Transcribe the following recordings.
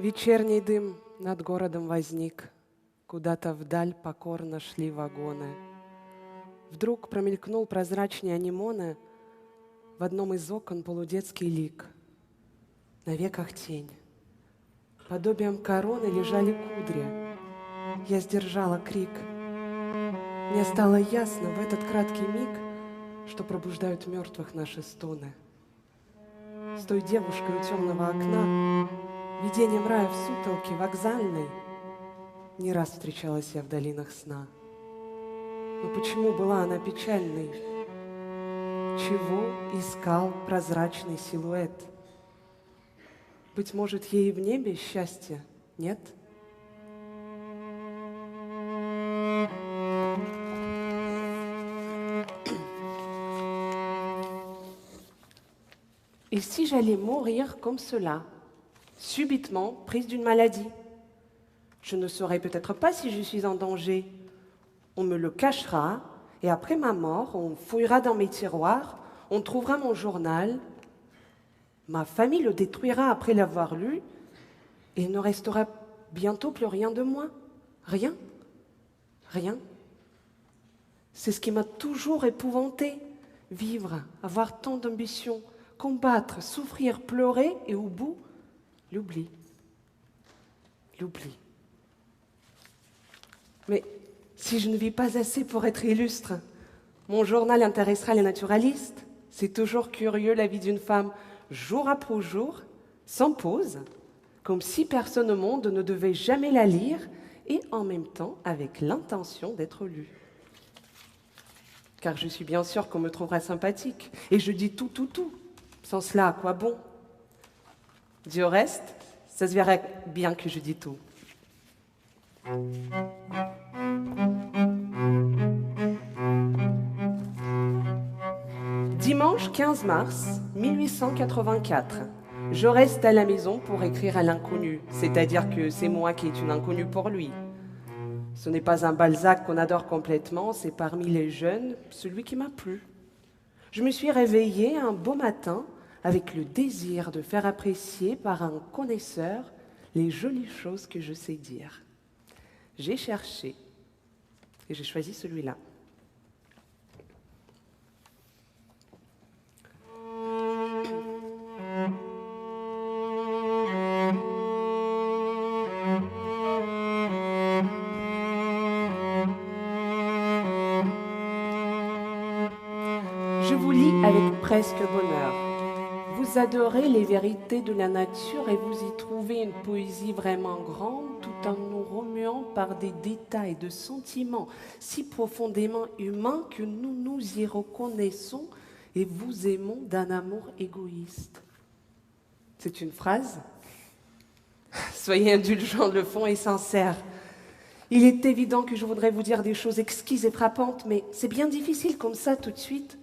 Вечерний дым над городом возник, куда-то вдаль покорно шли вагоны. Вдруг промелькнул прозрачней анемоны, в одном из окон полудетский лик. На веках тень. Подобием короны лежали кудри. Я сдержала крик. Мне стало ясно в этот краткий миг, что пробуждают мертвых наши стоны. С той девушкой у темного окна, видением рая в сутолке вокзальной, не раз встречалась я в долинах сна. Но почему была она печальной? Чего искал прозрачный силуэт? Быть может, ей в небе счастья нет? Et si j'allais mourir comme cela, subitement prise d'une maladie? Je ne saurais peut-être pas si je suis en danger. On me le cachera, et après ma mort, on fouillera dans mes tiroirs, on trouvera mon journal. Ma famille le détruira après l'avoir lu, et il ne restera bientôt plus rien de moi. Rien. Rien. C'est ce qui m'a toujours épouvantée. Vivre, avoir tant d'ambition, combattre, souffrir, pleurer, et au bout, l'oubli. L'oubli. Mais si je ne vis pas assez pour être illustre, mon journal intéressera les naturalistes. C'est toujours curieux la vie d'une femme, jour après jour, sans pause, comme si personne au monde ne devait jamais la lire, et en même temps avec l'intention d'être lue. Car je suis bien sûre qu'on me trouvera sympathique, et je dis tout. Sans cela, à quoi bon? Du reste, ça se verrait bien que je dis tout. Dimanche 15 mars 1884. Je reste à la maison pour écrire à l'inconnu, c'est-à-dire que c'est moi qui est une inconnue pour lui. Ce n'est pas un Balzac qu'on adore complètement, c'est parmi les jeunes celui qui m'a plu. Je me suis réveillée un beau matin avec le désir de faire apprécier par un connaisseur les jolies choses que je sais dire. J'ai cherché et j'ai choisi celui-là. Je vous lis avec presque bonheur. Vous adorez les vérités de la nature et vous y trouvez une poésie vraiment grande tout en nous remuant par des détails de sentiments si profondément humains que nous nous y reconnaissons et vous aimons d'un amour égoïste. C'est une phrase. Soyez indulgents, le fond est sincère. Il est évident que je voudrais vous dire des choses exquises et frappantes, mais c'est bien difficile comme ça tout de suite.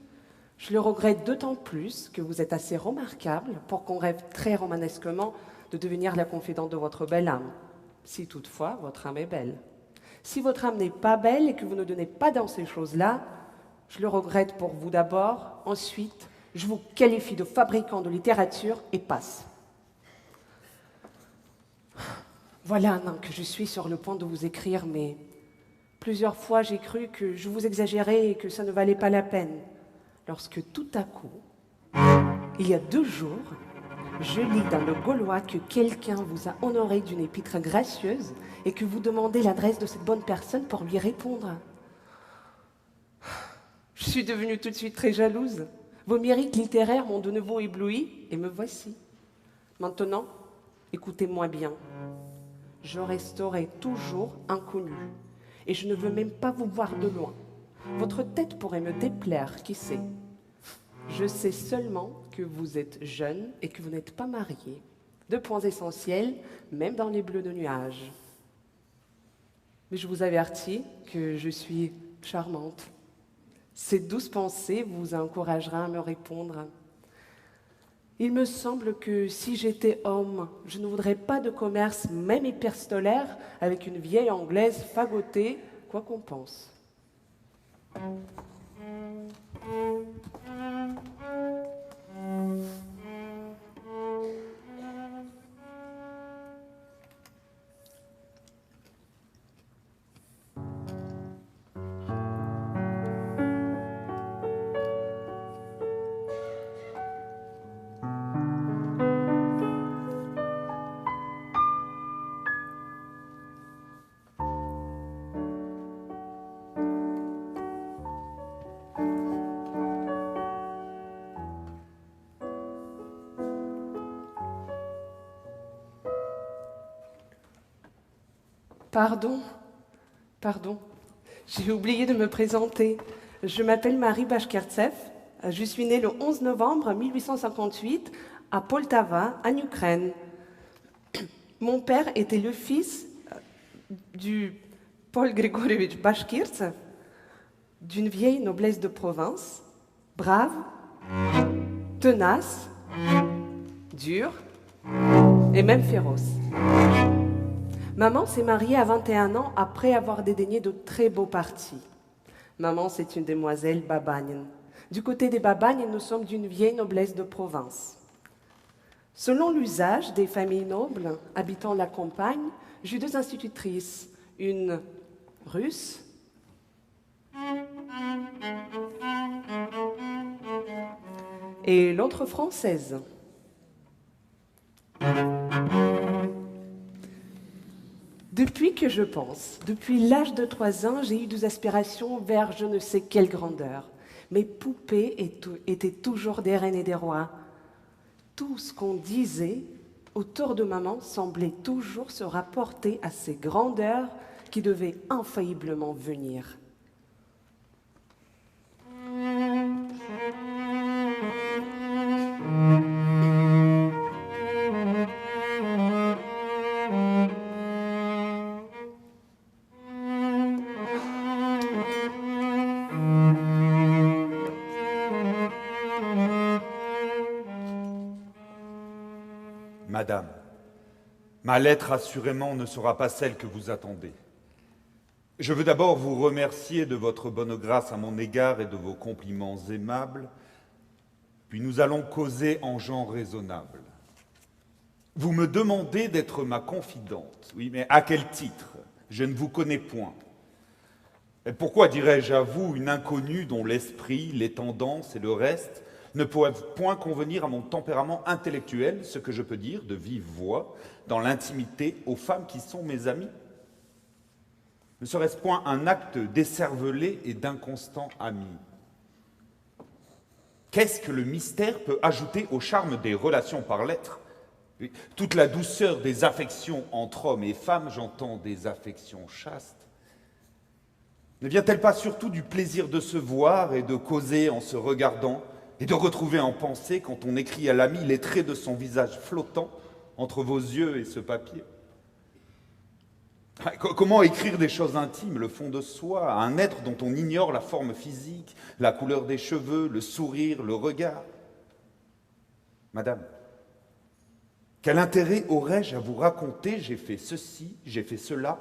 Je le regrette d'autant plus que vous êtes assez remarquable pour qu'on rêve très romanesquement de devenir la confidente de votre belle âme, si toutefois votre âme est belle. Si votre âme n'est pas belle et que vous ne donnez pas dans ces choses-là, je le regrette pour vous d'abord, ensuite, je vous qualifie de fabricant de littérature et passe. Voilà un an que je suis sur le point de vous écrire, mais plusieurs fois j'ai cru que je vous exagérais et que ça ne valait pas la peine. Lorsque tout à coup, il y a 2 jours, je lis dans le Gaulois que quelqu'un vous a honoré d'une épître gracieuse et que vous demandez l'adresse de cette bonne personne pour lui répondre. Je suis devenue tout de suite très jalouse. Vos mérites littéraires m'ont de nouveau ébloui et me voici. Maintenant, écoutez-moi bien. Je resterai toujours inconnue et je ne veux même pas vous voir de loin. Votre tête pourrait me déplaire, qui sait? Je sais seulement que vous êtes jeune et que vous n'êtes pas marié. 2 points essentiels, même dans les bleus de nuages. Mais je vous avertis que je suis charmante. Ces douces pensées vous encouragera à me répondre. Il me semble que si j'étais homme, je ne voudrais pas de commerce, même épistolaire, avec une vieille Anglaise fagotée, quoi qu'on pense. Pardon, pardon, j'ai oublié de me présenter. Je m'appelle Marie Bashkirtsev. Je suis née le 11 novembre 1858 à Poltava, en Ukraine. Mon père était le fils du Paul Grigorievich Bashkirtsev, d'une vieille noblesse de province, brave, tenace, dure et même féroce. Maman s'est mariée à 21 ans après avoir dédaigné de très beaux partis. Maman, c'est une demoiselle Babagne. Du côté des Babagnes, nous sommes d'une vieille noblesse de province. Selon l'usage des familles nobles habitant la campagne, j'ai deux institutrices, une russe et l'autre française. Depuis que je pense, depuis l'âge de 3 ans, j'ai eu des aspirations vers je ne sais quelle grandeur. Mes poupées étaient toujours des reines et des rois. Tout ce qu'on disait autour de maman semblait toujours se rapporter à ces grandeurs qui devaient infailliblement venir. Madame, ma lettre assurément ne sera pas celle que vous attendez. Je veux d'abord vous remercier de votre bonne grâce à mon égard et de vos compliments aimables, puis nous allons causer en gens raisonnables. Vous me demandez d'être ma confidente. Oui, mais à quel titre? Je ne vous connais point. Et pourquoi dirais-je à vous, une inconnue dont l'esprit, les tendances et le reste ne peuvent point convenir à mon tempérament intellectuel, ce que je peux dire de vive voix, dans l'intimité, aux femmes qui sont mes amies? Ne serait-ce point un acte d'écervelé et d'inconstant ami? Qu'est-ce que le mystère peut ajouter au charme des relations par lettres? Toute la douceur des affections entre hommes et femmes, j'entends des affections chastes, ne vient-elle pas surtout du plaisir de se voir et de causer en se regardant, et de retrouver en pensée, quand on écrit à l'ami, les traits de son visage flottant entre vos yeux et ce papier? Comment écrire des choses intimes, le fond de soi, à un être dont on ignore la forme physique, la couleur des cheveux, le sourire, le regard? Madame, quel intérêt aurais-je à vous raconter j'ai fait ceci, j'ai fait cela,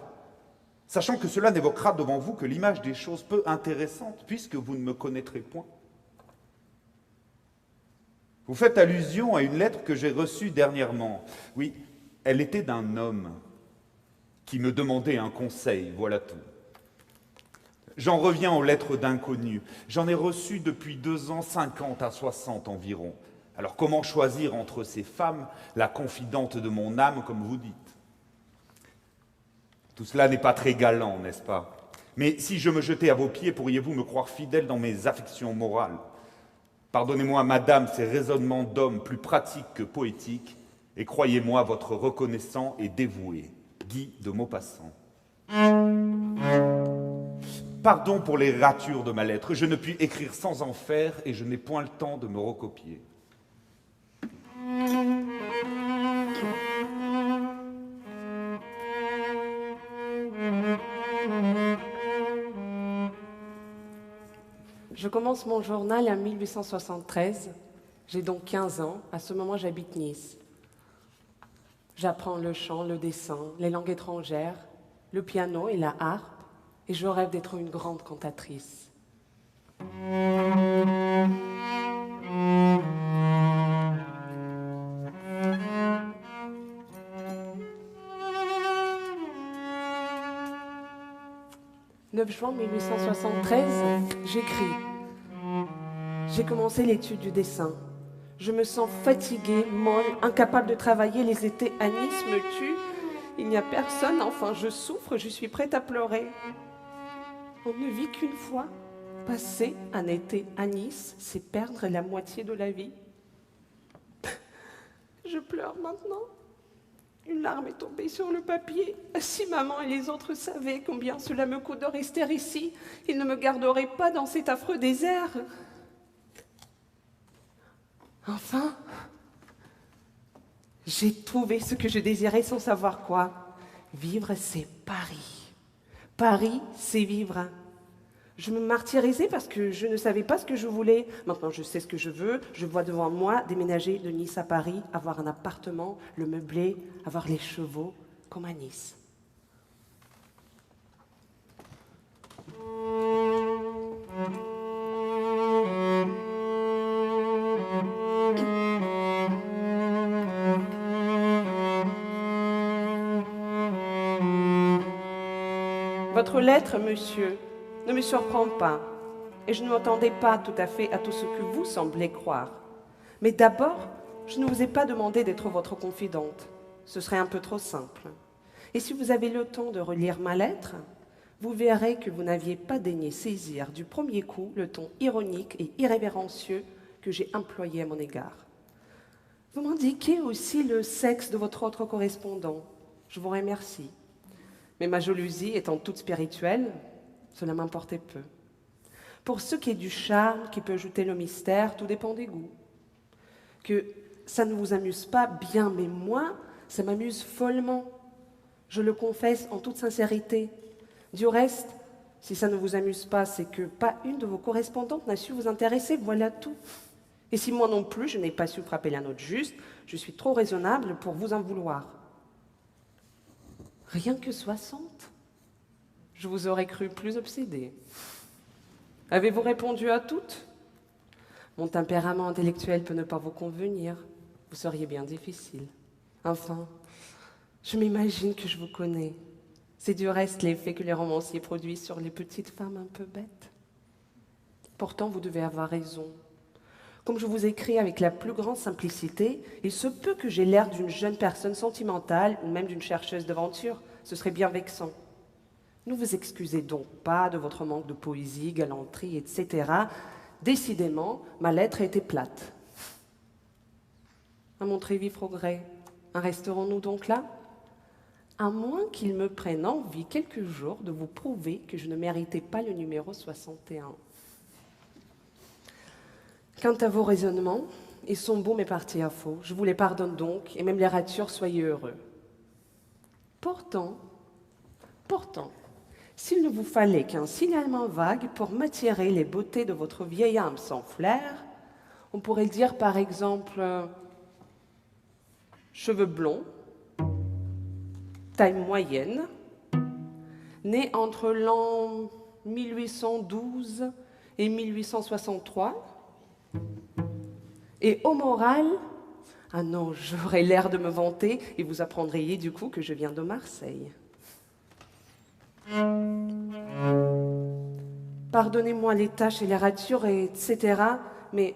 sachant que cela n'évoquera devant vous que l'image des choses peu intéressantes, puisque vous ne me connaîtrez point? Vous faites allusion à une lettre que j'ai reçue dernièrement. Oui, elle était d'un homme qui me demandait un conseil, voilà tout. J'en reviens aux lettres d'inconnus. J'en ai reçu depuis 2 ans, 50 à 60 environ. Alors comment choisir entre ces femmes, la confidente de mon âme, comme vous dites? Tout cela n'est pas très galant, n'est-ce pas? Mais si je me jetais à vos pieds, pourriez-vous me croire fidèle dans mes affections morales? Pardonnez-moi, madame, ces raisonnements d'homme plus pratiques que poétiques, et croyez-moi votre reconnaissant et dévoué, Guy de Maupassant. Pardon pour les ratures de ma lettre, je ne puis écrire sans en faire, et je n'ai point le temps de me recopier. Je commence mon journal en 1873. J'ai donc 15 ans. À ce moment, j'habite Nice. J'apprends le chant, le dessin, les langues étrangères, le piano et la harpe, et je rêve d'être une grande cantatrice. « 9 juin 1873, j'écris. J'ai commencé l'étude du dessin. Je me sens fatiguée, molle, incapable de travailler. Les étés à Nice me tuent. Il n'y a personne, enfin je souffre, je suis prête à pleurer. On ne vit qu'une fois. Passer un été à Nice, c'est perdre la moitié de la vie. Je pleure maintenant. Une larme est tombée sur le papier. Si maman et les autres savaient combien cela me coûte de rester ici, ils ne me garderaient pas dans cet affreux désert. Enfin, j'ai trouvé ce que je désirais sans savoir quoi. Vivre, c'est Paris. Paris, c'est vivre. Je me martyrisais parce que je ne savais pas ce que je voulais. Maintenant, je sais ce que je veux. Je vois devant moi déménager de Nice à Paris, avoir un appartement, le meubler, avoir les chevaux, comme à Nice. Votre lettre, monsieur, ne me surprend pas, et je ne m'attendais pas tout à fait à tout ce que vous semblez croire. Mais d'abord, je ne vous ai pas demandé d'être votre confidente. Ce serait un peu trop simple. Et si vous avez le temps de relire ma lettre, vous verrez que vous n'aviez pas daigné saisir du premier coup le ton ironique et irrévérencieux que j'ai employé à mon égard. Vous m'indiquez aussi le sexe de votre autre correspondant. Je vous remercie. Mais ma jalousie étant toute spirituelle, cela m'importait peu. Pour ce qui est du charme qui peut ajouter le mystère, tout dépend des goûts. Que ça ne vous amuse pas bien, mais moi, ça m'amuse follement. Je le confesse en toute sincérité. Du reste, si ça ne vous amuse pas, c'est que pas une de vos correspondantes n'a su vous intéresser, voilà tout. Et si moi non plus, je n'ai pas su frapper la note juste, je suis trop raisonnable pour vous en vouloir. Rien que 60 ? Je vous aurais cru plus obsédée. Avez-vous répondu à toutes ? Mon tempérament intellectuel peut ne pas vous convenir. Vous seriez bien difficile. Enfin, je m'imagine que je vous connais. C'est du reste l'effet que les romanciers produisent sur les petites femmes un peu bêtes. Pourtant, vous devez avoir raison. Comme je vous écris avec la plus grande simplicité, il se peut que j'ai l'air d'une jeune personne sentimentale ou même d'une chercheuse d'aventure. Ce serait bien vexant. Ne vous excusez donc pas de votre manque de poésie, galanterie, etc. Décidément, ma lettre a été plate. À mon très vif regret, en resterons-nous donc là ? À moins qu'il me prenne envie quelques jours de vous prouver que je ne méritais pas le numéro 61. Quant à vos raisonnements, ils sont beaux mais partis à faux. Je vous les pardonne donc, et même les ratures, soyez heureux. Pourtant, s'il ne vous fallait qu'un signalement vague pour m'attirer les beautés de votre vieille âme sans flair, on pourrait dire par exemple cheveux blonds, taille moyenne, né entre l'an 1812 et 1863, et au moral, ah non, j'aurais l'air de me vanter et vous apprendriez du coup que je viens de Marseille. Pardonnez-moi les taches et les ratures, etc., mais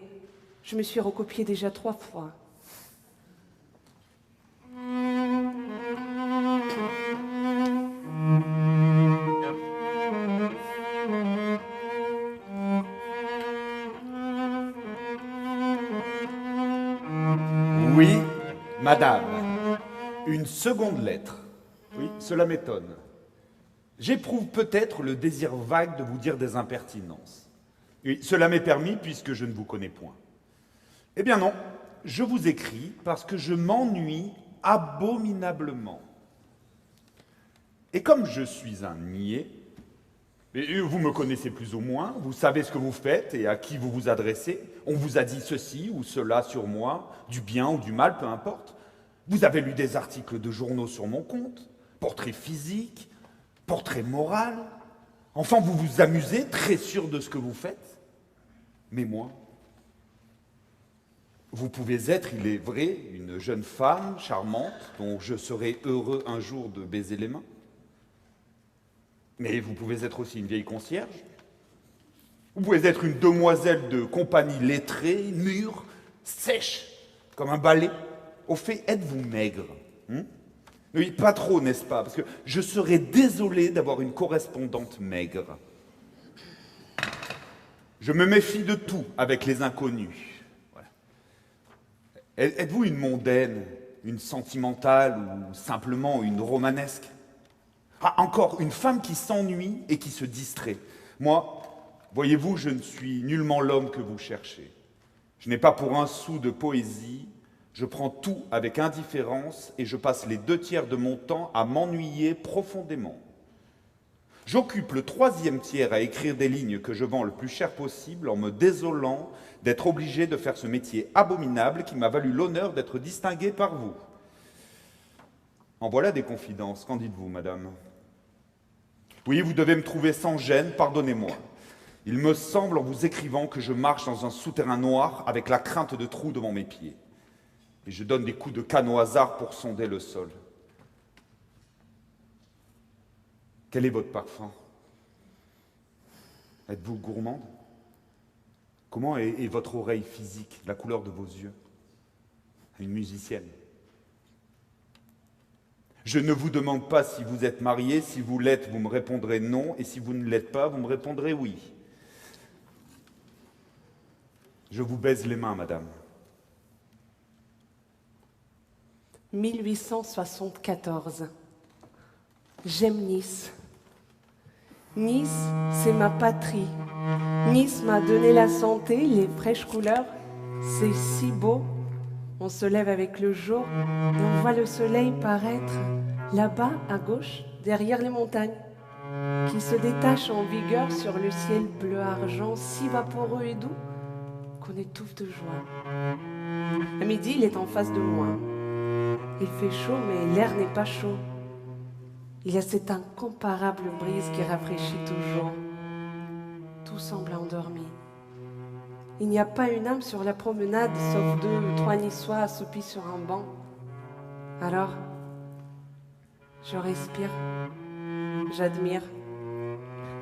je me suis recopiée déjà 3 fois. Oui, madame. Une seconde lettre. Oui, cela m'étonne. J'éprouve peut-être le désir vague de vous dire des impertinences. Oui, cela m'est permis puisque je ne vous connais point. Eh bien non, je vous écris parce que je m'ennuie abominablement. Et comme je suis un niais, et vous me connaissez plus ou moins, vous savez ce que vous faites et à qui vous vous adressez, on vous a dit ceci ou cela sur moi, du bien ou du mal, peu importe. Vous avez lu des articles de journaux sur mon compte, portrait physique, portrait moral. Enfin, vous vous amusez, très sûr de ce que vous faites. Mais moi, vous pouvez être, il est vrai, une jeune femme charmante dont je serai heureux un jour de baiser les mains. Mais vous pouvez être aussi une vieille concierge. Vous pouvez être une demoiselle de compagnie lettrée, mûre, sèche, comme un balai. Au fait, êtes-vous maigre ? Oui, pas trop, n'est-ce pas ? Parce que je serais désolé d'avoir une correspondante maigre. Je me méfie de tout avec les inconnus. Voilà. Êtes-vous une mondaine ? une sentimentale ou simplement une romanesque? Ah, encore une femme qui s'ennuie et qui se distrait. Moi, voyez-vous, je ne suis nullement l'homme que vous cherchez. Je n'ai pas pour un sou de poésie, je prends tout avec indifférence et je passe les 2 tiers de mon temps à m'ennuyer profondément. J'occupe le 3e tiers à écrire des lignes que je vends le plus cher possible en me désolant d'être obligé de faire ce métier abominable qui m'a valu l'honneur d'être distingué par vous. En voilà des confidences, qu'en dites-vous, madame? Oui, vous devez me trouver sans gêne, pardonnez-moi. Il me semble en vous écrivant que je marche dans un souterrain noir avec la crainte de trous devant mes pieds. Et je donne des coups de canne au hasard pour sonder le sol. Quel est votre parfum? Êtes-vous gourmande? Comment est votre oreille physique, la couleur de vos yeux? Une musicienne. Je ne vous demande pas si vous êtes marié, si vous l'êtes, vous me répondrez non, et si vous ne l'êtes pas, vous me répondrez oui. Je vous baise les mains, madame. 1874. J'aime Nice. Nice, c'est ma patrie. Nice m'a donné la santé, les fraîches couleurs. C'est si beau. On se lève avec le jour et on voit le soleil paraître là-bas, à gauche, derrière les montagnes, qui se détachent en vigueur sur le ciel bleu-argent, si vaporeux et doux qu'on étouffe de joie. À midi, il est en face de moi. Il fait chaud, mais l'air n'est pas chaud. Il y a cette incomparable brise qui rafraîchit toujours. Tout semble endormi. Il n'y a pas une âme sur la promenade, sauf 2 ou 3 Niçois assoupis sur un banc. Alors, je respire, j'admire.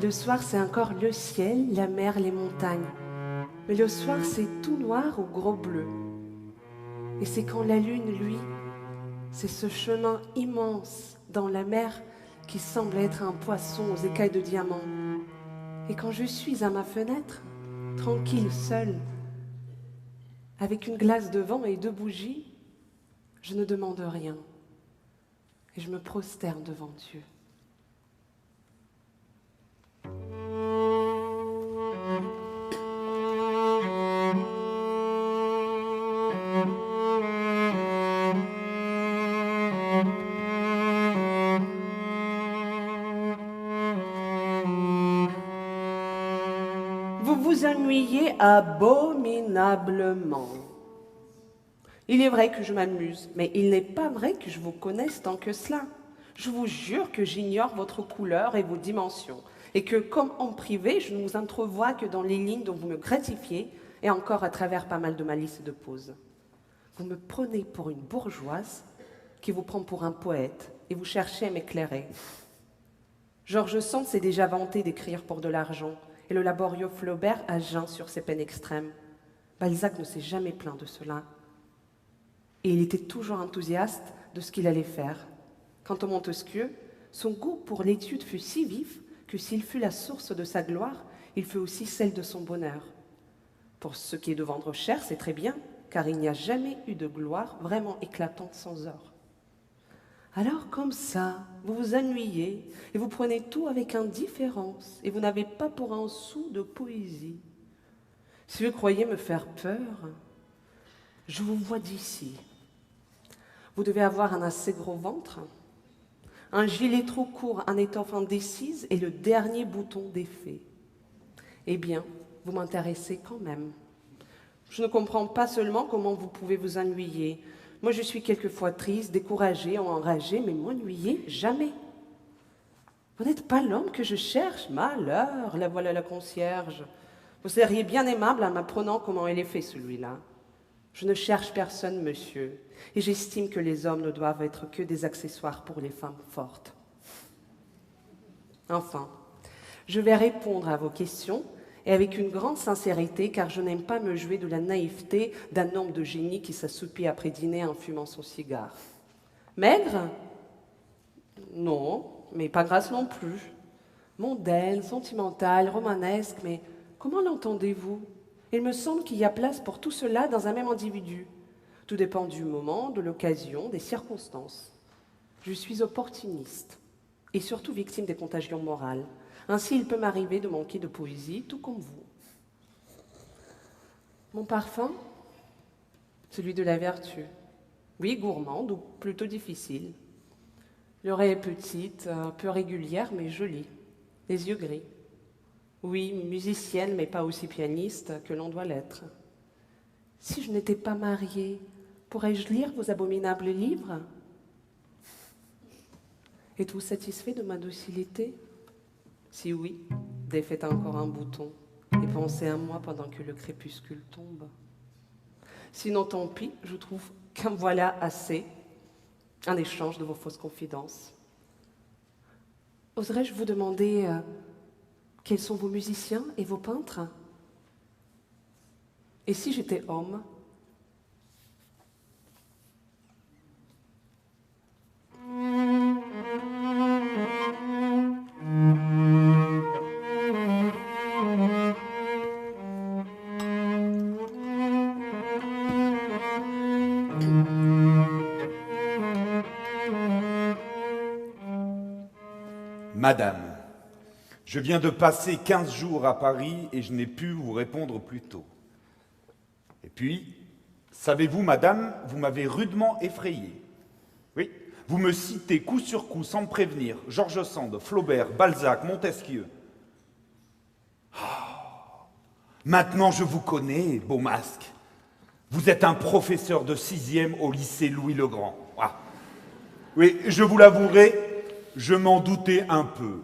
Le soir, c'est encore le ciel, la mer, les montagnes. Mais le soir, c'est tout noir ou gros bleu. Et c'est quand la lune, lui, c'est ce chemin immense dans la mer qui semble être un poisson aux écailles de diamant. Et quand je suis à ma fenêtre, tranquille, seule, avec une glace de vent et 2 bougies, je ne demande rien. Et je me prosterne devant Dieu. Vous vous ennuyez abominablement. Il est vrai que je m'amuse, mais il n'est pas vrai que je vous connaisse tant que cela. Je vous jure que j'ignore votre couleur et vos dimensions, et que, comme en privé, je ne vous entrevois que dans les lignes dont vous me gratifiez, et encore à travers pas mal de malice et de pause. Vous me prenez pour une bourgeoise qui vous prend pour un poète, et vous cherchez à m'éclairer. Georges Sand s'est déjà vanté d'écrire pour de l'argent, et le laborieux Flaubert a jeun sur ses peines extrêmes. Balzac ne s'est jamais plaint de cela. Et il était toujours enthousiaste de ce qu'il allait faire. Quant au Montesquieu, son goût pour l'étude fut si vif que s'il fut la source de sa gloire, il fut aussi celle de son bonheur. Pour ce qui est de vendre cher, c'est très bien, car il n'y a jamais eu de gloire vraiment éclatante sans or. Alors comme ça, vous vous ennuyez et vous prenez tout avec indifférence et vous n'avez pas pour un sou de poésie. Si vous croyez me faire peur, je vous vois d'ici. Vous devez avoir un assez gros ventre, un gilet trop court, un étoffe indécise et le dernier bouton défait. Eh bien, vous m'intéressez quand même. Je ne comprends pas seulement comment vous pouvez vous ennuyer. Moi, je suis quelquefois triste, découragée, enragée, mais m'ennuyer, jamais. Vous n'êtes pas l'homme que je cherche. Malheur, la voilà la concierge. Vous seriez bien aimable en m'apprenant comment il est fait, celui-là. Je ne cherche personne, monsieur, et j'estime que les hommes ne doivent être que des accessoires pour les femmes fortes. Enfin, je vais répondre à vos questions, et avec une grande sincérité, car je n'aime pas me jouer de la naïveté d'un homme de génie qui s'assoupit après dîner en fumant son cigare. Maigre? Non, mais pas grasse non plus. Mondaine, sentimentale, romanesque, mais comment l'entendez-vous? Il me semble qu'il y a place pour tout cela dans un même individu. Tout dépend du moment, de l'occasion, des circonstances. Je suis opportuniste et surtout victime des contagions morales. Ainsi, il peut m'arriver de manquer de poésie, tout comme vous. Mon parfum, celui de la vertu. Oui, gourmande ou plutôt difficile. L'oreille est petite, un peu régulière mais jolie. Les yeux gris. Oui, musicienne mais pas aussi pianiste que l'on doit l'être. Si je n'étais pas mariée, pourrais-je lire vos abominables livres? Êtes-vous satisfait de ma docilité? Si oui, défaites encore un bouton et pensez à moi pendant que le crépuscule tombe. Sinon, tant pis, je trouve qu'un voilà assez, un échange de vos fausses confidences. Oserais-je vous demander quels sont vos musiciens et vos peintres? Et si j'étais homme? Madame, je viens de passer 15 jours à Paris et je n'ai pu vous répondre plus tôt. Et puis, savez-vous, madame, vous m'avez rudement effrayé. Oui, vous me citez coup sur coup, sans me prévenir, George Sand, Flaubert, Balzac, Montesquieu. Oh, maintenant je vous connais, beau masque. Vous êtes un professeur de 6e au lycée Louis-le-Grand. Ah. Oui, je vous l'avouerai, je m'en doutais un peu,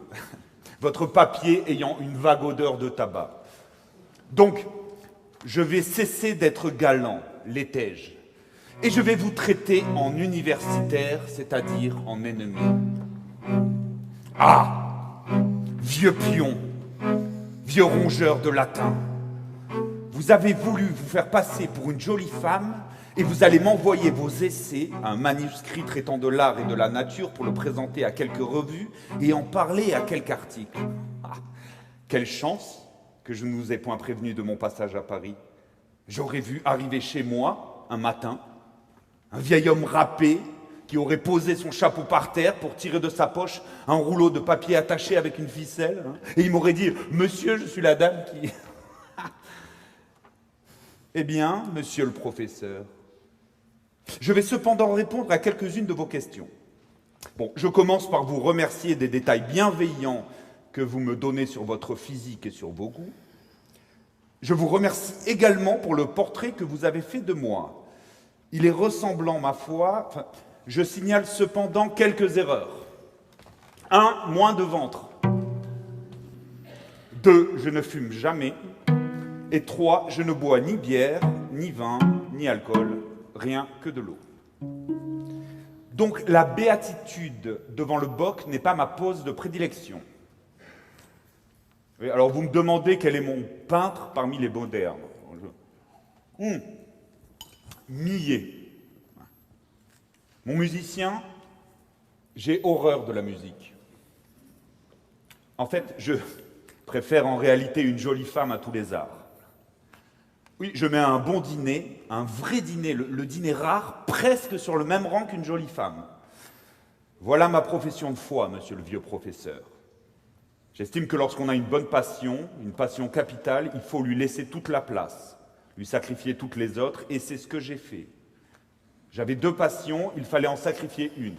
votre papier ayant une vague odeur de tabac. Donc, je vais cesser d'être galant, l'étais-je, et je vais vous traiter en universitaire, c'est-à-dire en ennemi. Ah, vieux pion, vieux rongeur de latin, vous avez voulu vous faire passer pour une jolie femme et vous allez m'envoyer vos essais, un manuscrit traitant de l'art et de la nature pour le présenter à quelques revues et en parler à quelques articles. Ah, quelle chance que je ne vous ai point prévenu de mon passage à Paris. J'aurais vu arriver chez moi, un matin, un vieil homme râpé qui aurait posé son chapeau par terre pour tirer de sa poche un rouleau de papier attaché avec une ficelle, et il m'aurait dit « Monsieur, je suis la dame qui... » Eh bien, monsieur le professeur, je vais cependant répondre à quelques-unes de vos questions. Bon, je commence par vous remercier des détails bienveillants que vous me donnez sur votre physique et sur vos goûts. Je vous remercie également pour le portrait que vous avez fait de moi. Il est ressemblant, ma foi. Enfin, je signale cependant quelques erreurs. 1, moins de ventre. 2, je ne fume jamais. Et 3, je ne bois ni bière, ni vin, ni alcool, rien que de l'eau. Donc la béatitude devant le boc n'est pas ma pose de prédilection. Oui, alors vous me demandez quel est mon peintre parmi les modernes. Millet. Mon musicien, j'ai horreur de la musique. En fait, je préfère en réalité une jolie femme à tous les arts. Oui, je mets un bon dîner, un vrai dîner, le dîner rare, presque sur le même rang qu'une jolie femme. Voilà ma profession de foi, monsieur le vieux professeur. J'estime que lorsqu'on a une bonne passion, une passion capitale, il faut lui laisser toute la place, lui sacrifier toutes les autres, et c'est ce que j'ai fait. J'avais 2 passions, il fallait en sacrifier une.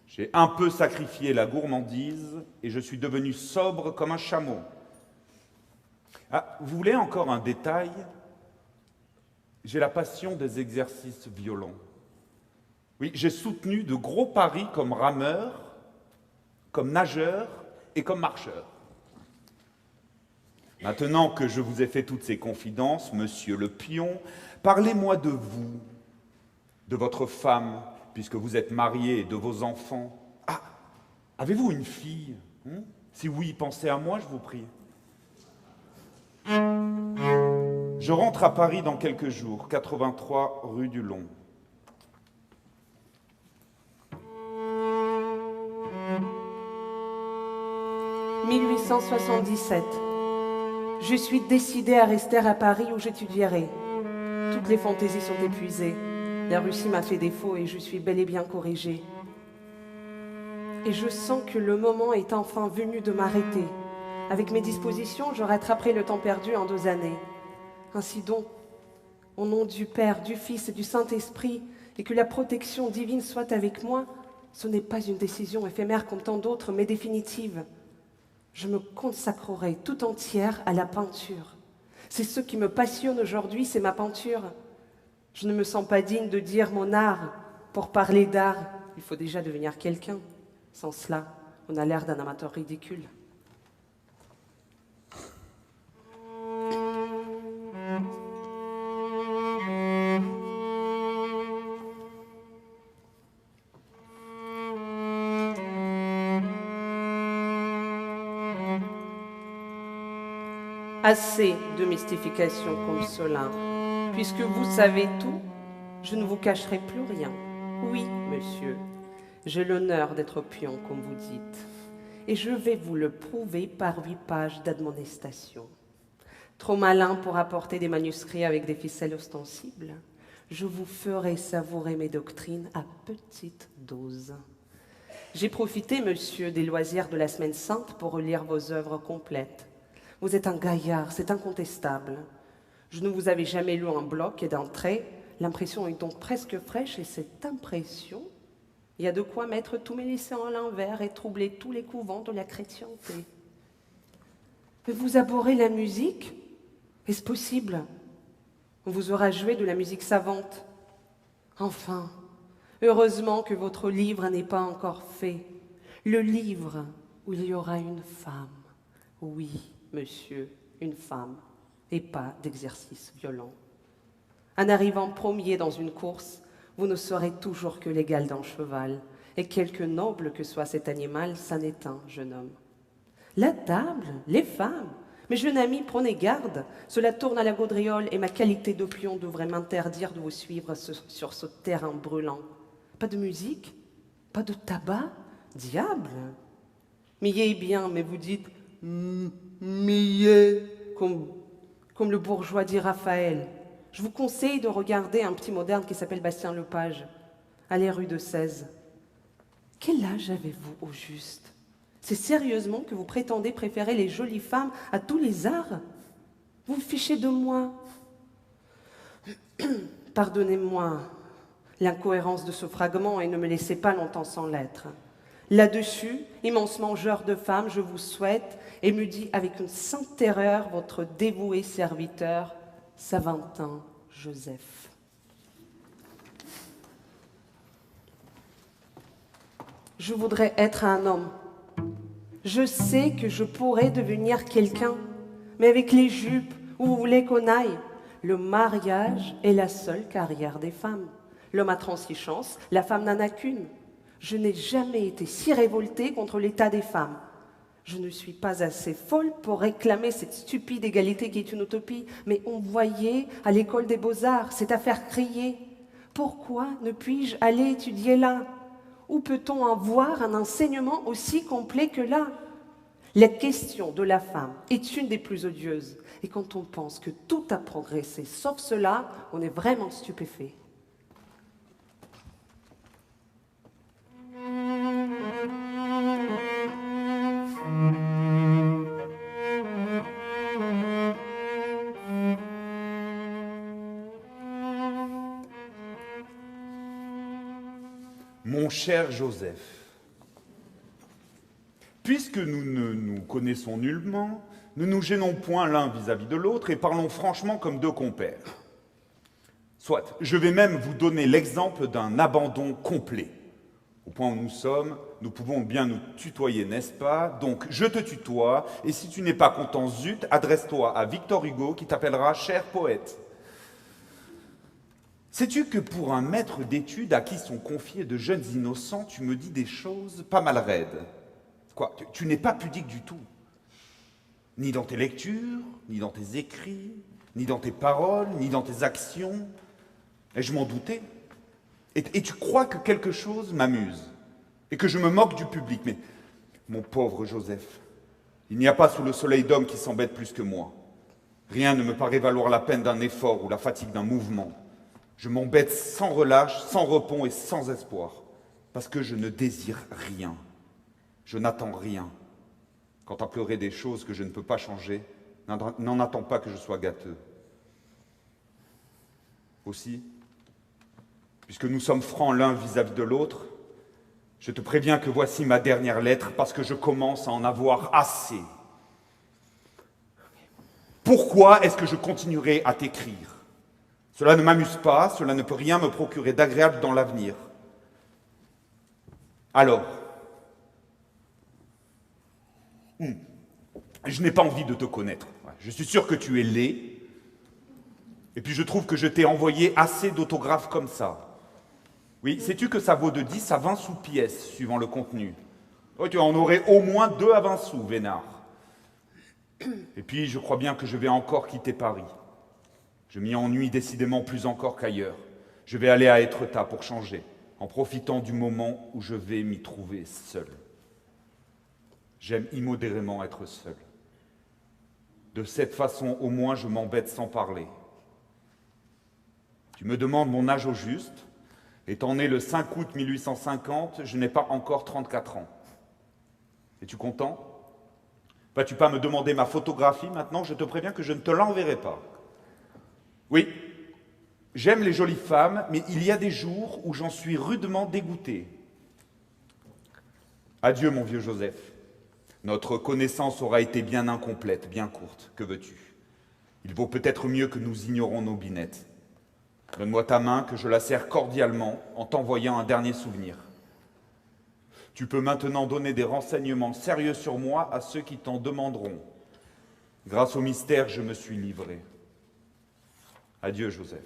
J'ai un peu sacrifié la gourmandise, et je suis devenu sobre comme un chameau. Ah, vous voulez encore un détail ? J'ai la passion des exercices violents. Oui, j'ai soutenu de gros paris comme rameur, comme nageur et comme marcheur. Maintenant que je vous ai fait toutes ces confidences, monsieur le pion, parlez-moi de vous, de votre femme, puisque vous êtes marié, et de vos enfants. Ah, avez-vous une fille ? Si oui, pensez à moi, je vous prie. Je rentre à Paris dans quelques jours, 83 rue du Long. « 1877. Je suis décidée à rester à Paris où j'étudierai. Toutes les fantaisies sont épuisées. La Russie m'a fait défaut et je suis bel et bien corrigée. Et je sens que le moment est enfin venu de m'arrêter. Avec mes dispositions, je rattraperai le temps perdu en 2 années. Ainsi donc, au nom du Père, du Fils et du Saint-Esprit, et que la protection divine soit avec moi, ce n'est pas une décision éphémère comme tant d'autres, mais définitive. Je me consacrerai tout entière à la peinture. C'est ce qui me passionne aujourd'hui, c'est ma peinture. Je ne me sens pas digne de dire mon art. Pour parler d'art, il faut déjà devenir quelqu'un. Sans cela, on a l'air d'un amateur ridicule. Assez de mystification comme cela. Puisque vous savez tout, je ne vous cacherai plus rien. Oui, monsieur, j'ai l'honneur d'être pion, comme vous dites. Et je vais vous le prouver par 8 pages d'admonestation. Trop malin pour apporter des manuscrits avec des ficelles ostensibles, je vous ferai savourer mes doctrines à petite dose. J'ai profité, monsieur, des loisirs de la Semaine Sainte pour relire vos œuvres complètes. Vous êtes un gaillard, c'est incontestable. Je ne vous avais jamais lu en bloc et d'un trait. L'impression est donc presque fraîche et cette impression, il y a de quoi mettre tous mes lycéens à l'envers et troubler tous les couvents de la chrétienté. Mais vous abhorrez la musique? Est-ce possible? On vous aura joué de la musique savante. Enfin, heureusement que votre livre n'est pas encore fait. Le livre où il y aura une femme. Oui, monsieur, une femme, et pas d'exercice violent. En arrivant premier dans une course, vous ne serez toujours que l'égal d'un cheval, et quelque noble que soit cet animal, ça n'est un jeune homme. La table, les femmes, mes jeunes amis, prenez garde, cela tourne à la gaudriole et ma qualité de pion devrait m'interdire de vous suivre sur ce terrain brûlant. Pas de musique, pas de tabac, diable. Millet bien, mais vous dites millet, comme le bourgeois dit Raphaël. Je vous conseille de regarder un petit moderne qui s'appelle Bastien Lepage, allez rue de 16. Quel âge avez-vous au juste? C'est sérieusement que vous prétendez préférer les jolies femmes à tous les arts? Vous vous fichez de moi? Pardonnez-moi l'incohérence de ce fragment et ne me laissez pas longtemps sans lettres. Là-dessus, immense mangeur de femmes, je vous souhaite et me dis avec une sainte terreur votre dévoué serviteur, Savintin Joseph. Je voudrais être un homme. Je sais que je pourrais devenir quelqu'un, mais avec les jupes, où vous voulez qu'on aille? Le mariage est la seule carrière des femmes. L'homme a 36 chances, la femme n'en a qu'une. Je n'ai jamais été si révoltée contre l'état des femmes. Je ne suis pas assez folle pour réclamer cette stupide égalité qui est une utopie, mais on voyait à l'école des beaux-arts, c'est à faire crier. Pourquoi ne puis-je aller étudier là? Où peut-on avoir un enseignement aussi complet que là? La question de la femme est une des plus odieuses. Et quand on pense que tout a progressé, sauf cela, on est vraiment stupéfait. Mon cher Joseph, puisque nous ne nous connaissons nullement, ne nous gênons point l'un vis-à-vis de l'autre et parlons franchement comme 2 compères. Soit, je vais même vous donner l'exemple d'un abandon complet. Au point où nous sommes, nous pouvons bien nous tutoyer, n'est-ce pas? Donc, je te tutoie, et si tu n'es pas content, zut, adresse-toi à Victor Hugo qui t'appellera cher poète. Sais-tu que pour un maître d'études à qui sont confiés de jeunes innocents, tu me dis des choses pas mal raides? Quoi, tu n'es pas pudique du tout. Ni dans tes lectures, ni dans tes écrits, ni dans tes paroles, ni dans tes actions. Et je m'en doutais. Et tu crois que quelque chose m'amuse, et que je me moque du public. Mais, mon pauvre Joseph, il n'y a pas sous le soleil d'homme qui s'embête plus que moi. Rien ne me paraît valoir la peine d'un effort ou la fatigue d'un mouvement. Je m'embête sans relâche, sans repos et sans espoir, parce que je ne désire rien. Je n'attends rien. Quant à pleurer des choses que je ne peux pas changer, n'en attends pas que je sois gâteux. Aussi, puisque nous sommes francs l'un vis-à-vis de l'autre, je te préviens que voici ma dernière lettre, parce que je commence à en avoir assez. Pourquoi est-ce que je continuerai à t'écrire? Cela ne m'amuse pas, cela ne peut rien me procurer d'agréable dans l'avenir. Alors, je n'ai pas envie de te connaître. Je suis sûr que tu es laid. Et puis je trouve que je t'ai envoyé assez d'autographes comme ça. Oui, sais-tu que ça vaut de 10 à 20 sous pièce, suivant le contenu? Oh, tu en aurais au moins 2 à 20 sous, Vénard. Et puis je crois bien que je vais encore quitter Paris. Je m'y ennuie décidément plus encore qu'ailleurs. Je vais aller à Étretat pour changer, en profitant du moment où je vais m'y trouver seul. J'aime immodérément être seul. De cette façon, au moins, je m'embête sans parler. Tu me demandes mon âge au juste. Étant né le 5 août 1850, je n'ai pas encore 34 ans. Es-tu content? Vas-tu pas me demander ma photographie maintenant? Je te préviens que je ne te l'enverrai pas. Oui, j'aime les jolies femmes, mais il y a des jours où j'en suis rudement dégoûté. Adieu, mon vieux Joseph. Notre connaissance aura été bien incomplète, bien courte. Que veux-tu? Il vaut peut-être mieux que nous ignorons nos binettes. Donne-moi ta main, que je la serre cordialement en t'envoyant un dernier souvenir. Tu peux maintenant donner des renseignements sérieux sur moi à ceux qui t'en demanderont. Grâce au mystère, je me suis livré. Adieu, Joseph.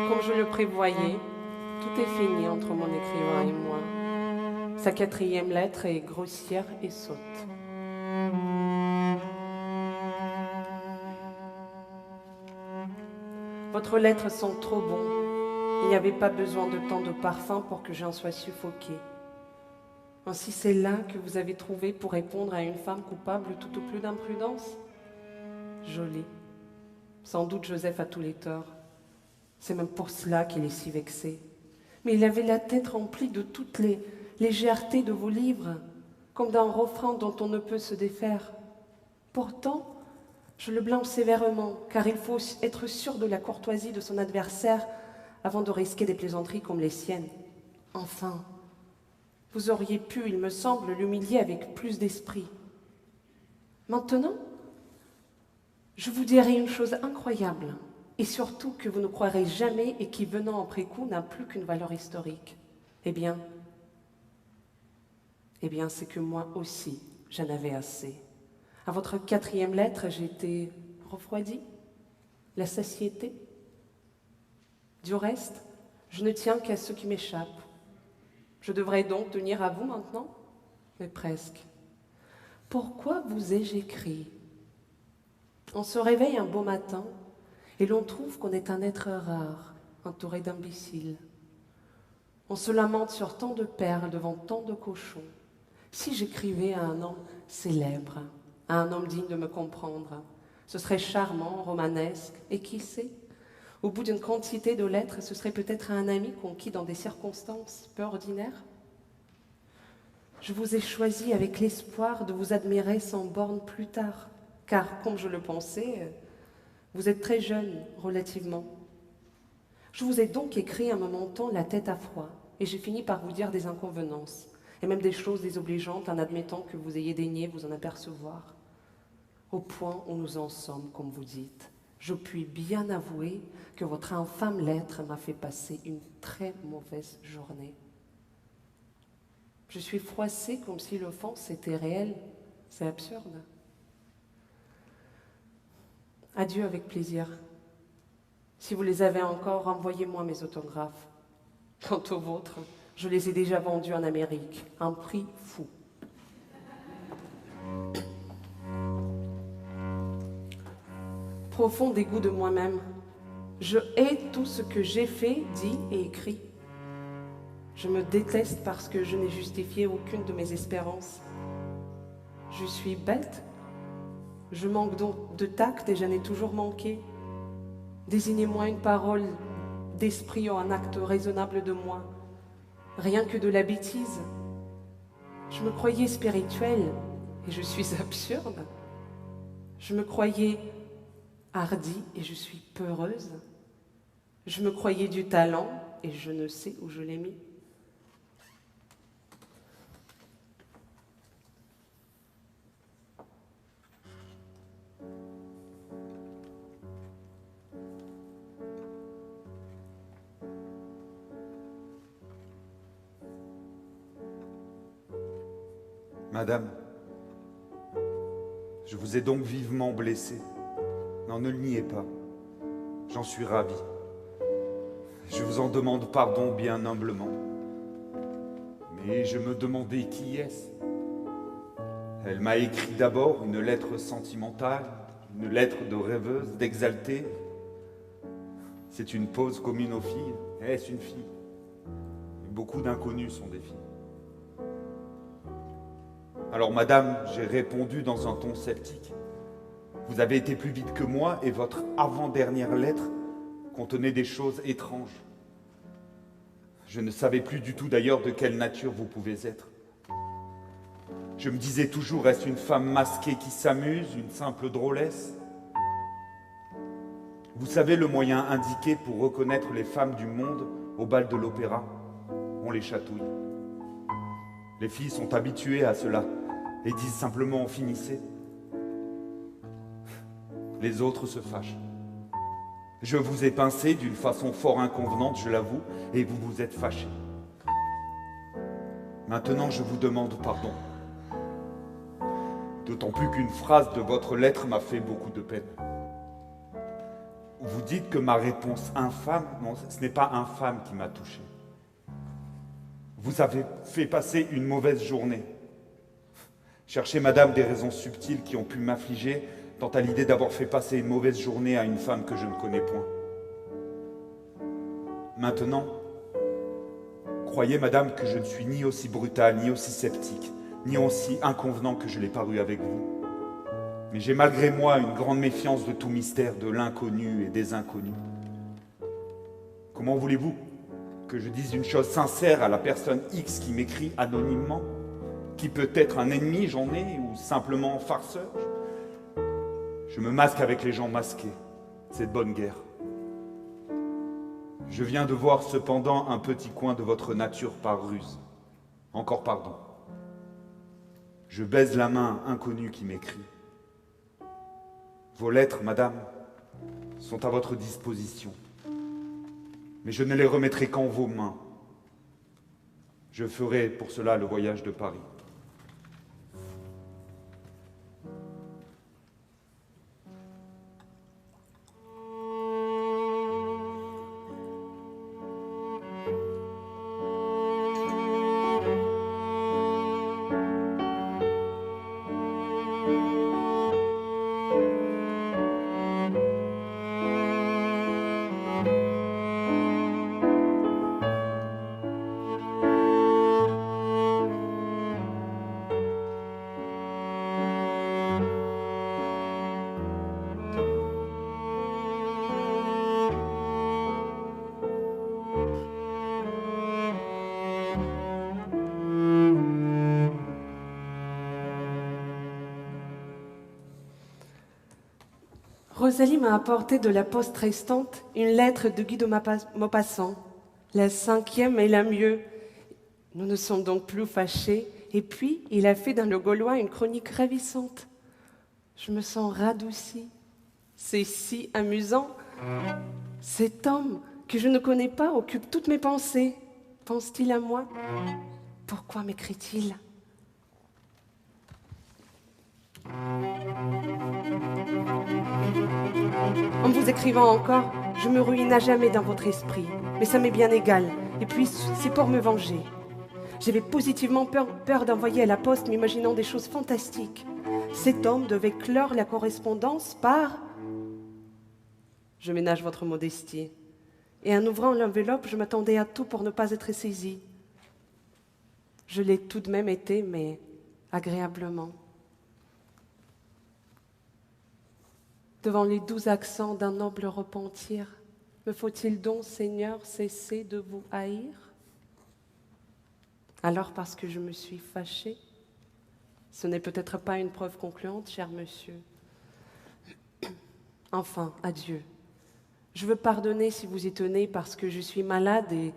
Comme je le prévoyais, tout est fini entre mon écrivain et moi. Sa 4e lettre est grossière et sotte. Votre lettre sent trop bon. Il n'y avait pas besoin de tant de parfum pour que j'en sois suffoquée. Ainsi, c'est là que vous avez trouvé pour répondre à une femme coupable tout au plus d'imprudence? Joli. Sans doute Joseph a tous les torts. C'est même pour cela qu'il est si vexé. Mais il avait la tête remplie de toutes les légèretés de vos livres, comme d'un refrain dont on ne peut se défaire. Pourtant, je le blâme sévèrement, car il faut être sûr de la courtoisie de son adversaire avant de risquer des plaisanteries comme les siennes. Enfin, vous auriez pu, il me semble, l'humilier avec plus d'esprit. Maintenant, je vous dirai une chose incroyable, et surtout que vous ne croirez jamais et qui, venant après coup, n'a plus qu'une valeur historique. Eh bien, c'est que moi aussi, j'en avais assez. À votre 4e lettre, j'étais refroidie, la satiété. Du reste, je ne tiens qu'à ce qui m'échappe. Je devrais donc tenir à vous maintenant? Mais presque. Pourquoi vous ai-je écrit? On se réveille un beau matin et l'on trouve qu'on est un être rare, entouré d'imbéciles. On se lamente sur tant de perles devant tant de cochons. Si j'écrivais à un homme célèbre, à un homme digne de me comprendre, ce serait charmant, romanesque, et qui sait, au bout d'une quantité de lettres, ce serait peut-être un ami conquis dans des circonstances peu ordinaires. Je vous ai choisi avec l'espoir de vous admirer sans borne plus tard, car, comme je le pensais, vous êtes très jeune, relativement. Je vous ai donc écrit en me montant la tête à froid, et j'ai fini par vous dire des inconvenances, et même des choses désobligeantes en admettant que vous ayez daigné vous en apercevoir. Au point où nous en sommes, comme vous dites, je puis bien avouer que votre infâme lettre m'a fait passer une très mauvaise journée. Je suis froissée comme si l'offense était réelle. C'est absurde. Adieu avec plaisir. Si vous les avez encore, envoyez-moi mes autographes. Quant aux vôtres, je les ai déjà vendus en Amérique, à un prix fou. Profond dégoût de moi-même. Je hais tout ce que j'ai fait, dit et écrit. Je me déteste parce que je n'ai justifié aucune de mes espérances. Je suis bête. Je manque donc de tact et j'en ai toujours manqué. Désignez-moi une parole d'esprit ou un acte raisonnable de moi. Rien que de la bêtise. Je me croyais spirituelle et je suis absurde. Je me croyais hardie et je suis peureuse. Je me croyais du talent et je ne sais où je l'ai mis. Madame, je vous ai donc vivement blessé. Non, ne le niez pas. J'en suis ravi. Je vous en demande pardon bien humblement. Mais je me demandais qui est-ce. Elle m'a écrit d'abord une lettre sentimentale, une lettre de rêveuse, d'exaltée. C'est une pose commune aux filles. Est-ce une fille? Beaucoup d'inconnus sont des filles. Alors, madame, j'ai répondu dans un ton sceptique. Vous avez été plus vite que moi et votre avant-dernière lettre contenait des choses étranges. Je ne savais plus du tout d'ailleurs de quelle nature vous pouvez être. Je me disais toujours, est-ce une femme masquée qui s'amuse, une simple drôlesse? Vous savez le moyen indiqué pour reconnaître les femmes du monde au bal de l'opéra? On les chatouille. Les filles sont habituées à cela et disent simplement « finissez ». Les autres se fâchent. Je vous ai pincé d'une façon fort inconvenante, je l'avoue, et vous vous êtes fâchés. Maintenant, je vous demande pardon. D'autant plus qu'une phrase de votre lettre m'a fait beaucoup de peine. Vous dites que ma réponse infâme, non, ce n'est pas infâme qui m'a touché. Vous avez fait passer une mauvaise journée. Cherchez, madame, des raisons subtiles qui ont pu m'affliger quant à l'idée d'avoir fait passer une mauvaise journée à une femme que je ne connais point. Maintenant, croyez, madame, que je ne suis ni aussi brutal, ni aussi sceptique, ni aussi inconvenant que je l'ai paru avec vous. Mais j'ai malgré moi une grande méfiance de tout mystère, de l'inconnu et des inconnus. Comment voulez-vous que je dise une chose sincère à la personne X qui m'écrit anonymement, qui peut être un ennemi, j'en ai, ou simplement farceur? Je me masque avec les gens masqués, c'est de bonne guerre. Je viens de voir cependant un petit coin de votre nature par ruse. Encore pardon. Je baise la main inconnue qui m'écrit. Vos lettres, madame, sont à votre disposition. Mais je ne les remettrai qu'en vos mains. Je ferai pour cela le voyage de Paris. Rosalie m'a apporté de la poste restante une lettre de Guy de Maupassant, la 5e et la mieux. Nous ne sommes donc plus fâchés. Et puis, il a fait dans le Gaulois une chronique ravissante. Je me sens radoucie. C'est si amusant. Cet homme que je ne connais pas occupe toutes mes pensées. Pense-t-il à moi? Pourquoi m'écrit-il? En vous écrivant encore, je me ruine à jamais dans votre esprit. Mais ça m'est bien égal. Et puis, c'est pour me venger. J'avais positivement peur d'envoyer à la poste, m'imaginant des choses fantastiques. Cet homme devait clore la correspondance par... Je ménage votre modestie. Et en ouvrant l'enveloppe, je m'attendais à tout pour ne pas être saisie. Je l'ai tout de même été, mais agréablement. Devant les doux accents d'un noble repentir, me faut-il donc, Seigneur, cesser de vous haïr? Alors parce que je me suis fâchée? Ce n'est peut-être pas une preuve concluante, cher monsieur. Enfin, adieu. Je veux pardonner si vous y tenez parce que je suis malade et,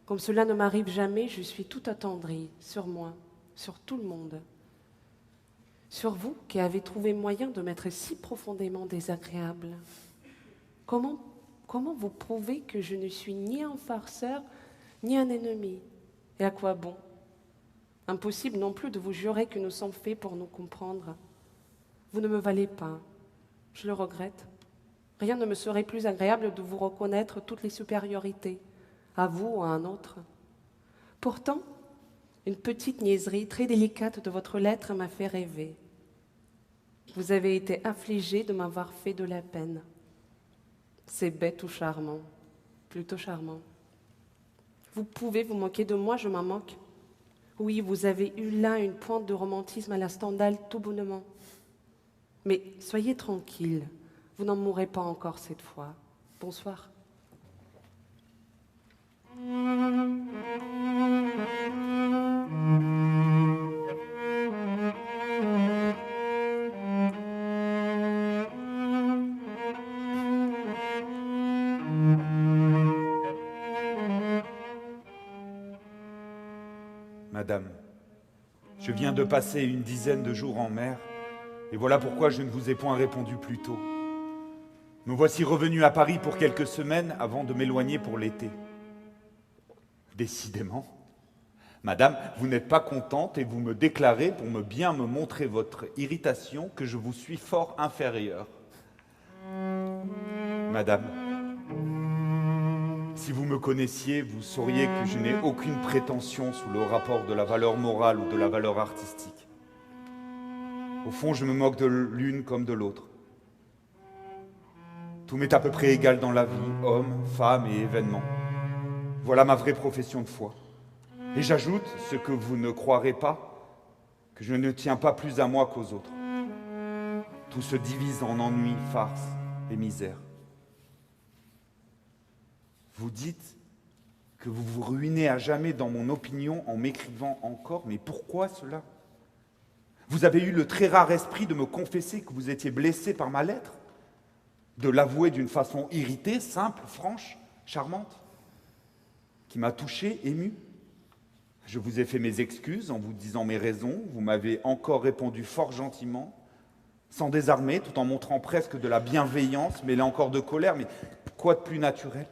comme cela ne m'arrive jamais, je suis tout attendrie sur moi, sur tout le monde. Sur vous qui avez trouvé moyen de m'être si profondément désagréable. Comment vous prouvez que je ne suis ni un farceur, ni un ennemi? Et à quoi bon? Impossible non plus de vous jurer que nous sommes faits pour nous comprendre. Vous ne me valez pas. Je le regrette. Rien ne me serait plus agréable de vous reconnaître toutes les supériorités, à vous ou à un autre. Pourtant, une petite niaiserie très délicate de votre lettre m'a fait rêver. Vous avez été affligé de m'avoir fait de la peine. C'est bête ou charmant, plutôt charmant. Vous pouvez vous moquer de moi, je m'en moque. Oui, vous avez eu là une pointe de romantisme à la Stendhal tout bonnement. Mais soyez tranquille, vous n'en mourrez pas encore cette fois. Bonsoir. Madame, je viens de passer une dizaine de jours en mer, et voilà pourquoi je ne vous ai point répondu plus tôt. Me voici revenu à Paris pour quelques semaines avant de m'éloigner pour l'été. Décidément, madame, vous n'êtes pas contente et vous me déclarez, pour bien me montrer votre irritation, que je vous suis fort inférieur. Madame, si vous me connaissiez, vous sauriez que je n'ai aucune prétention sous le rapport de la valeur morale ou de la valeur artistique. Au fond, je me moque de l'une comme de l'autre. Tout m'est à peu près égal dans la vie, homme, femme et événements. Voilà ma vraie profession de foi. Et j'ajoute, ce que vous ne croirez pas, que je ne tiens pas plus à moi qu'aux autres. Tout se divise en ennuis, farces et misères. Vous dites que vous vous ruinez à jamais dans mon opinion en m'écrivant encore, mais pourquoi cela? Vous avez eu le très rare esprit de me confesser que vous étiez blessé par ma lettre, de l'avouer d'une façon irritée, simple, franche, charmante, qui m'a touché, ému. Je vous ai fait mes excuses en vous disant mes raisons, vous m'avez encore répondu fort gentiment, sans désarmer, tout en montrant presque de la bienveillance, mêlée encore de colère, mais quoi de plus naturel?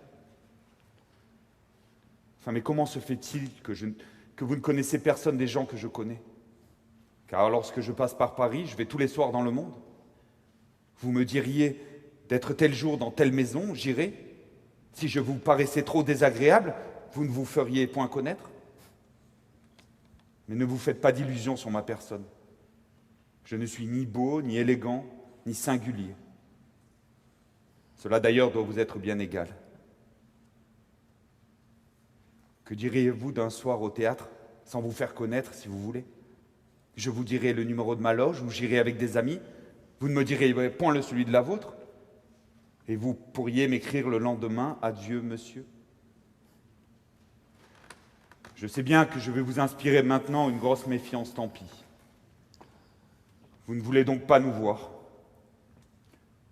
Enfin, mais comment se fait-il que vous ne connaissez personne des gens que je connais? Car lorsque je passe par Paris, je vais tous les soirs dans le monde. Vous me diriez d'être tel jour dans telle maison, j'irai. Si je vous paraissais trop désagréable, vous ne vous feriez point connaître. Mais ne vous faites pas d'illusions sur ma personne. Je ne suis ni beau, ni élégant, ni singulier. Cela d'ailleurs doit vous être bien égal. Que diriez-vous d'un soir au théâtre, sans vous faire connaître, si vous voulez? Je vous dirai le numéro de ma loge, ou j'irai avec des amis. Vous ne me direz point celui de la vôtre. Et vous pourriez m'écrire le lendemain « Adieu, monsieur ». Je sais bien que je vais vous inspirer maintenant une grosse méfiance, tant pis. Vous ne voulez donc pas nous voir.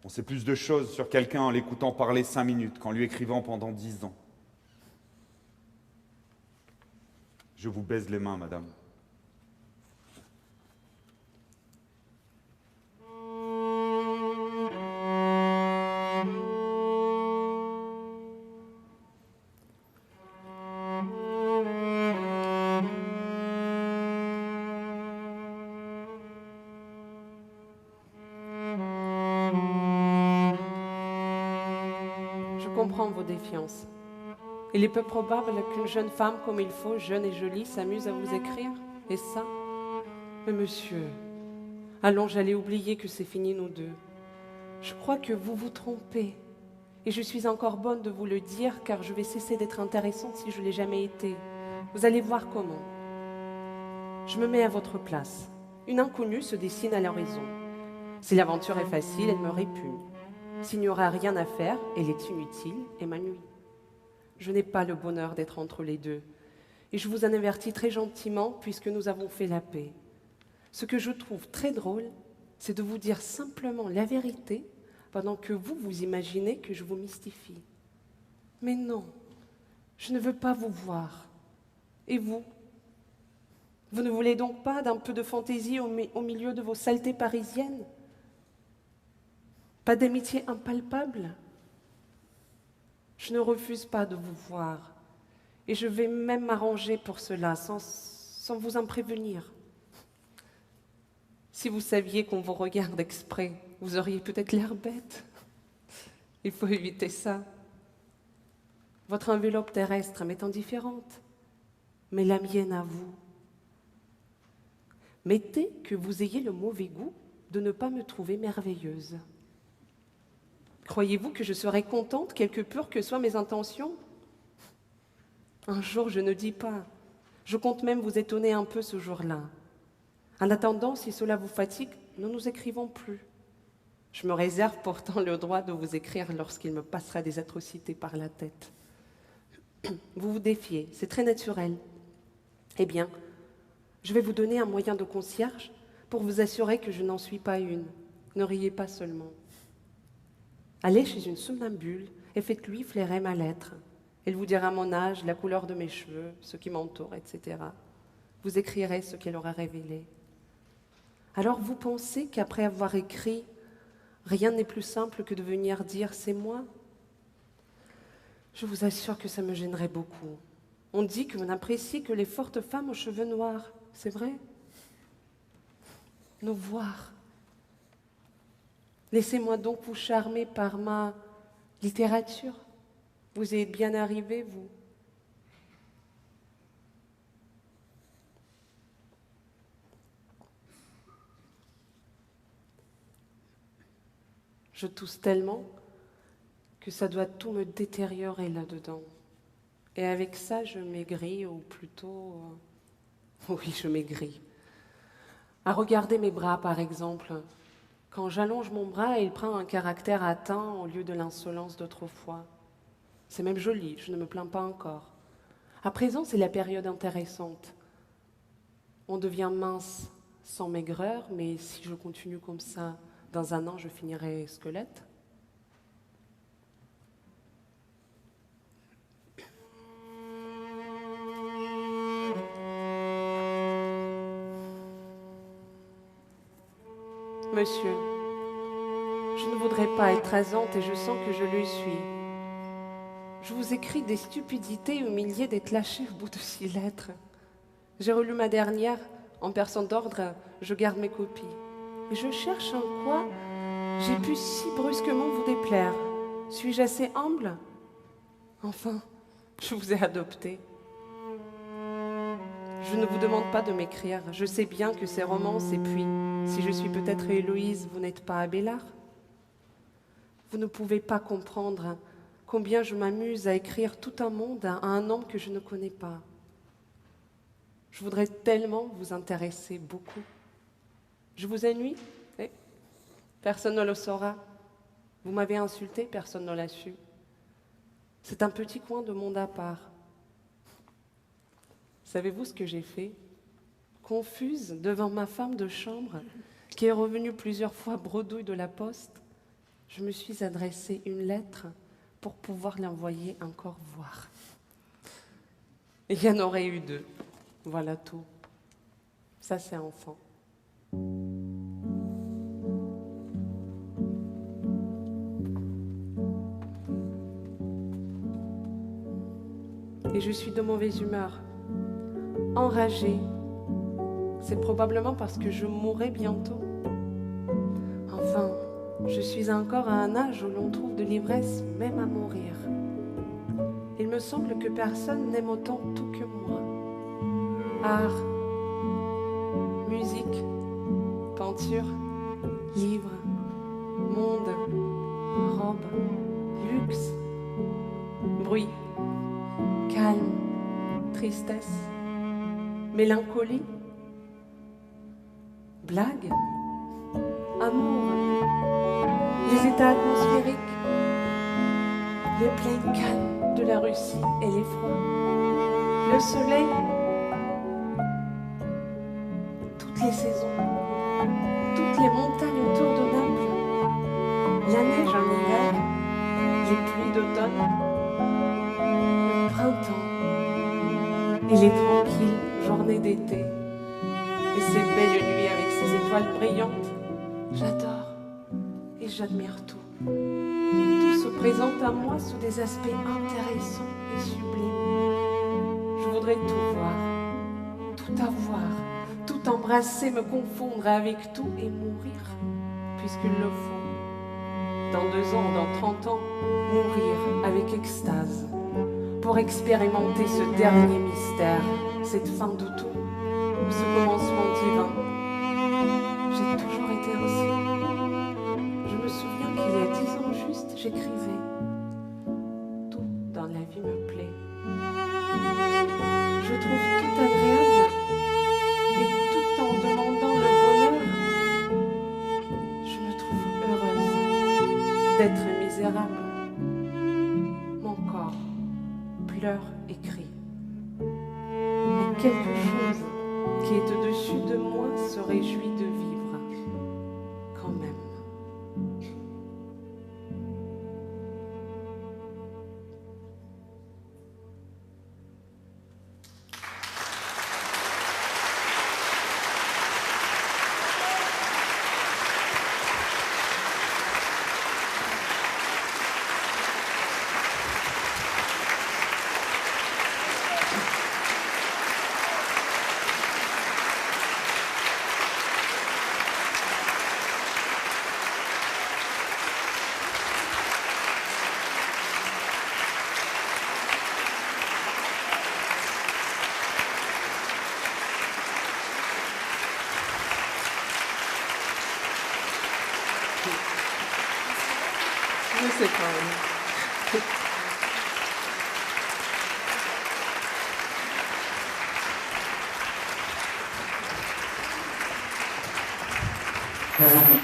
On sait plus de choses sur quelqu'un en l'écoutant parler 5 minutes qu'en lui écrivant pendant 10 ans. Je vous baise les mains, madame. Je comprends vos défiances. Il est peu probable qu'une jeune femme comme il faut, jeune et jolie, s'amuse à vous écrire. Et ça? Mais monsieur, allons, j'allais oublier que c'est fini nous deux. Je crois que vous vous trompez. Et je suis encore bonne de vous le dire, car je vais cesser d'être intéressante si je ne l'ai jamais été. Vous allez voir comment. Je me mets à votre place. Une inconnue se dessine à l'horizon. Si l'aventure est facile, elle me répugne. S'il n'y aura rien à faire, elle est inutile et m'ennuie. Je n'ai pas le bonheur d'être entre les deux. Et je vous en avertis très gentiment puisque nous avons fait la paix. Ce que je trouve très drôle, c'est de vous dire simplement la vérité pendant que vous imaginez que je vous mystifie. Mais non, je ne veux pas vous voir. Et vous? Vous ne voulez donc pas d'un peu de fantaisie au milieu de vos saletés parisiennes? Pas d'amitié impalpable? Je ne refuse pas de vous voir. Et je vais même m'arranger pour cela, sans vous en prévenir. Si vous saviez qu'on vous regarde exprès, vous auriez peut-être l'air bête. Il faut éviter ça. Votre enveloppe terrestre m'est indifférente, mais la mienne à vous. Mettez que vous ayez le mauvais goût de ne pas me trouver merveilleuse. Croyez-vous que je serais contente, quelque pure que soient mes intentions? Un jour, je ne dis pas. Je compte même vous étonner un peu ce jour-là. En attendant, si cela vous fatigue, ne nous écrivons plus. Je me réserve pourtant le droit de vous écrire lorsqu'il me passera des atrocités par la tête. Vous vous défiez, c'est très naturel. Eh bien, je vais vous donner un moyen de concierge pour vous assurer que je n'en suis pas une. Ne riez pas seulement. Allez chez une somnambule et faites-lui flairer ma lettre. Elle vous dira mon âge, la couleur de mes cheveux, ce qui m'entoure, etc. Vous écrirez ce qu'elle aura révélé. Alors vous pensez qu'après avoir écrit, rien n'est plus simple que de venir dire « c'est moi ». Je vous assure que ça me gênerait beaucoup. On dit que vous n'appréciez que les fortes femmes aux cheveux noirs. C'est vrai? Nous voir. Laissez-moi donc vous charmer par ma littérature. Vous y êtes bien arrivé, vous. Je tousse tellement que ça doit tout me détériorer là-dedans. Et avec ça, je maigris, ou plutôt... oui, je maigris. À regarder mes bras, par exemple. Quand j'allonge mon bras, il prend un caractère atteint au lieu de l'insolence d'autrefois. C'est même joli, je ne me plains pas encore. À présent, c'est la période intéressante. On devient mince sans maigreur, mais si je continue comme ça, dans un an, je finirai squelette. Monsieur, je ne voudrais pas être rasante et je sens que je le suis. Je vous écris des stupidités humiliées d'être lâchée au bout de 6 lettres. J'ai relu ma dernière, en personne d'ordre, je garde mes copies. Et je cherche en quoi j'ai pu si brusquement vous déplaire. Suis-je assez humble? Enfin, je vous ai adopté. Je ne vous demande pas de m'écrire. Je sais bien que c'est romance et puis, si je suis peut-être Héloïse, vous n'êtes pas Abélard. Vous ne pouvez pas comprendre combien je m'amuse à écrire tout un monde à un homme que je ne connais pas. Je voudrais tellement vous intéresser beaucoup. Je vous ennuie? Eh? Personne ne le saura. Vous m'avez insulté, personne ne l'a su. C'est un petit coin de monde à part. Savez-vous ce que j'ai fait? Confuse devant ma femme de chambre, qui est revenue plusieurs fois bredouille de la poste, je me suis adressé une lettre pour pouvoir l'envoyer encore voir. Il y en aurait eu 2. Voilà tout. Ça, c'est enfant. Et je suis de mauvaise humeur, enragée. C'est probablement parce que je mourrai bientôt. Enfin, je suis encore à un âge où l'on trouve de l'ivresse même à mourir. Il me semble que personne n'aime autant tout que moi. Art, musique, peinture, livre, monde, robe, luxe, bruit, calme, tristesse, mélancolie, blague, amour, les états atmosphériques, les plaines calmes de la Russie et les froids, le soleil, toutes les saisons, toutes les montagnes autour de Naples, la neige en hiver, les pluies d'automne, le printemps et les tranquilles journées d'été et ces belles nuits avec ces étoiles brillantes. J'adore et j'admire tout. Tout se présente à moi sous des aspects intéressants et sublimes. Je voudrais tout voir, tout avoir, tout embrasser, me confondre avec tout et mourir, puisqu'il le faut. Dans 2 ans, dans 30 ans, mourir avec extase, pour expérimenter ce dernier mystère, cette fin de tout, ce commencement divin. J'ai toujours été ainsi. Je me souviens qu'il y a 10 ans juste, j'écrivais. Tout dans la vie me plaît. Je trouve tout agréable et tout en demandant le bonheur, je me trouve heureuse d'être misérable. Mon corps pleure et crie. Mais quelque chose qui est au-dessus de moi se réjouit de vivre, quand même. Je sais pas. Oui.